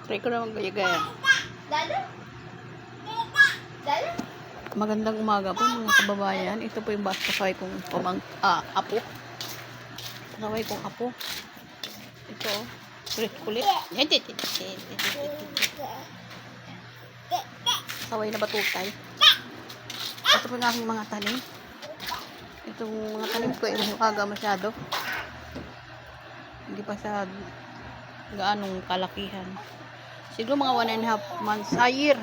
Try ko na mag-gaya-gaya. Magandang umaga po mga kababayan. Ito po yung pasaway kong apo. Pasaway kong apo. Ito, kulit-kulit. Pasaway na batutay. Ito po yung aking mga tanim. Itong mga tanim ko ay umaga masyado. Hindi pa siya gaanong kalakihan. Siguro mga 1.5 months a year.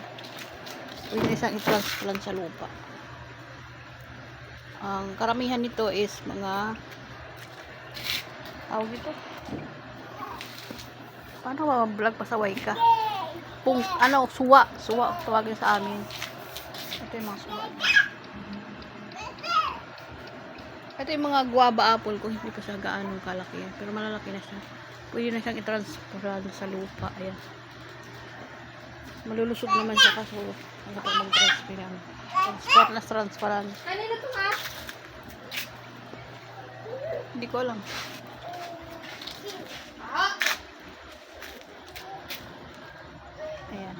Pwede na siyang i-transplant sa lupa. Ang karamihan nito is mga tawag ito. Paano ba vlog pasaway ka? Suwa. Suwa tawagin sa amin. Ito yung mga suwa. Ito yung mga guava apple ko. Hindi pa siya gaanong kalakihan. Pero malalaki na siya. Pwede na siyang i-transplant sa lupa. Ayan. Malulusog naman siya kaso ano pag mag-transparent. Transparent. Kanina to ha? Hindi ko alam. Ayan.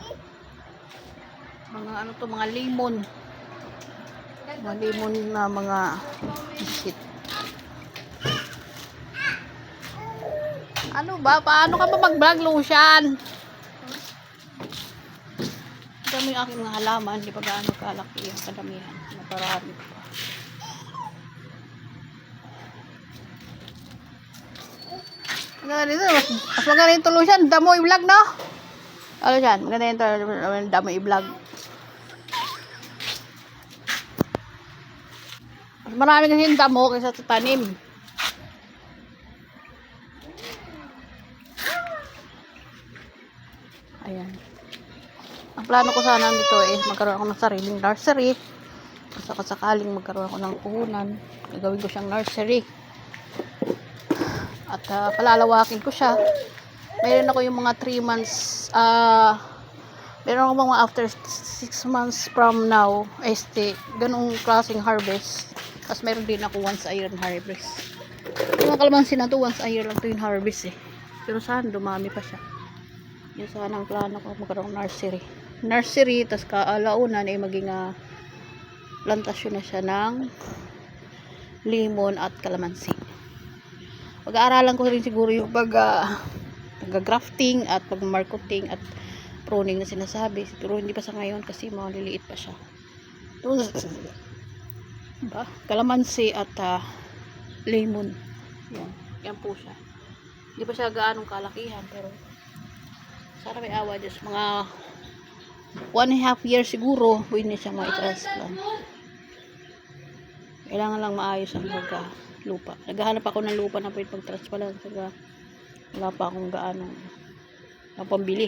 Mga lemon. Mga lemon na mga shit. Ano ba? Paano ka ba mag-vlog, Lucian? Dami yung aking mga halaman, di pa gaano kalaki yung kadamihan. Naparami pa. Mas maganda yung tulusan, damo i-vlog, no? Ano yan? Maganda yung damo i-vlog. Mas marami kasi yung damo kaysa sa tanim. Ayan. Ang plano ko sana dito is magkaroon ako ng sariling nursery. Basta sakaling magkaroon ako ng puhunan, gagawin ko siyang nursery. At palalawakin ko siya. Meron ako yung mga 3 months, meron ako mga after 6 months from now, ganung klaseng harvest. Tapos meron din ako once a year harvest. Yung mga kalamansi na to, once a year lang to yung harvest eh. Pero saan, dumami pa siya. Yun sana ang plano ko, magkaroon ng nursery, tas kaalaunan ay maging plantasyon na siya ng lemon at kalamansi. Pag-aaralan ko rin siguro yung pag-grafting at pag-marketing at pruning na sinasabi. Siguro hindi pa sa ngayon kasi maliliit pa siya. Kalamansi at lemon. Yan po siya. Hindi pa siya gaanong kalakihan pero sana may awa Diyos. Mga 1.5 years siguro pwede na siya ma-transplant. Kailangan lang maayos ang lupa. Naghahanap ako ng lupa na pwede pag-transplant. Wala pa akong gaano ng pambili.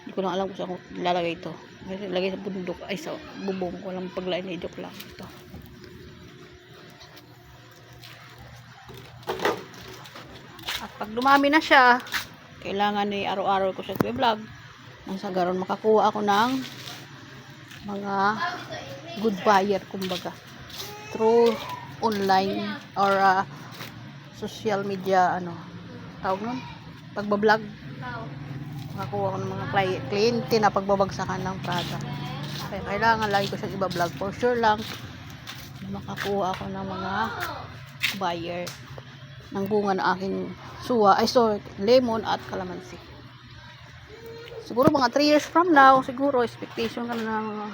Hindi ko lang alam kung saan ko lalagay ito. Kasi lagay sa bundok ay sa bubong. Walang paglain na joke lang ito. At pag dumami na siya, kailangan ay araw-araw ko siya i-vlog. Nang sa garon makakuha ako ng mga good buyer kumbaga through online or social media tawag nun pagbablog, makakuha ako ng mga kliyente na pagbabagsakan ng product. Kaya kailangan lagi ko siyang iba-vlog for sure lang makakuha ako ng mga buyer ng bunga ng aking lemon at kalamansi. Siguro mga 3 years from now, siguro expectation ka na ng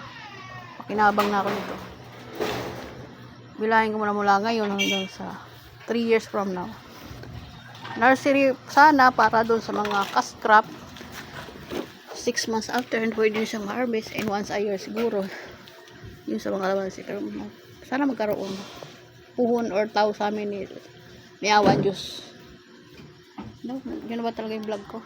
pakinabang na ako nito. Bilahin ko mula ngayon hanggang sa 3 years from now. Nursery sana para doon sa mga cash crop. 6 months after, and pwede nyo siyang harvest and once a year siguro. Yung sa mga kalamansi. Sana magkaroon. Puhon or tao sa amin. May awan Diyos. No, yun na ba talaga yung vlog ko?